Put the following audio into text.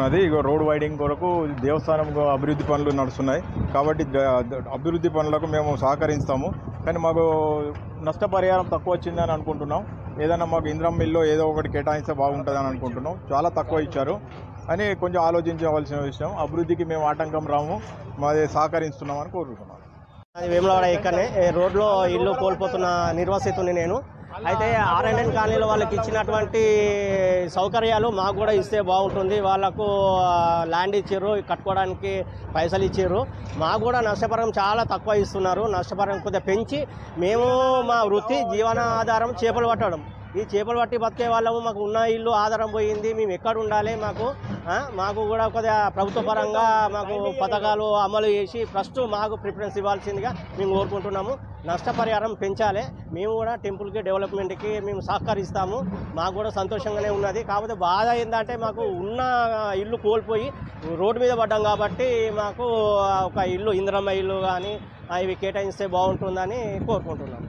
అది రోడ్ వైడింగ్ కొరకు దేవస్థానం అభివృద్ధి పనులు నడుస్తున్నాయి కాబట్టి అభివృద్ధి పనులకు మేము సహకరిస్తాము. కానీ మాకు నష్టపరిహారం తక్కువ వచ్చిందని అనుకుంటున్నాం. ఏదైనా మాకు ఇంద్రమ్మ ఇల్లు ఏదో ఒకటి కేటాయిస్తే బాగుంటుందని అనుకుంటున్నాం. చాలా తక్కువ ఇచ్చారు అని కొంచెం ఆలోచించవలసిన విషయం. అభివృద్ధికి మేము ఆటంకం రాము, మాది సహకరిస్తున్నామని కోరుకుంటున్నాం. అది వేములవాడ ఇక్కడనే రోడ్లో ఇల్లు కోల్పోతున్న నిర్వాసితుని నేను. అయితే ఆర్ఎన్ఎన్ కాలనీలో వాళ్ళకి ఇచ్చినటువంటి సౌకర్యాలు మాకు కూడా ఇస్తే బాగుంటుంది. వాళ్ళకు ల్యాండ్ ఇచ్చారు, కట్టుకోవడానికి పైసలు ఇచ్చారు. మాకు కూడా నష్టపరం చాలా తక్కువ ఇస్తున్నారు. నష్టపరం కొద్దిగా పెంచి మేము మా వృత్తి జీవన ఆధారం చేపలు పట్టడం. ఈ చేపలు పట్టి బతికే వాళ్ళము. మాకు ఉన్న ఇల్లు ఆధారం పోయింది. మేము ఎక్కడ ఉండాలి? మాకు కూడా కొద్దిగా ప్రభుత్వ పరంగా మాకు పథకాలు అమలు చేసి ఫస్ట్ మాకు ప్రిఫరెన్స్ ఇవ్వాల్సిందిగా మేము కోరుకుంటున్నాము. నష్టపరిహారం పెంచాలి. మేము కూడా టెంపుల్కి డెవలప్మెంట్కి మేము సహకరిస్తాము. మాకు కూడా సంతోషంగానే ఉన్నది. కాకపోతే బాధ ఏంటంటే మాకు ఉన్న ఇల్లు కోల్పోయి రోడ్డు మీద పడ్డాం కాబట్టి మాకు ఒక ఇల్లు ఇంద్రమ్మ ఇల్లు కానీ ఇవి కేటాయిస్తే బాగుంటుందని కోరుకుంటున్నాము.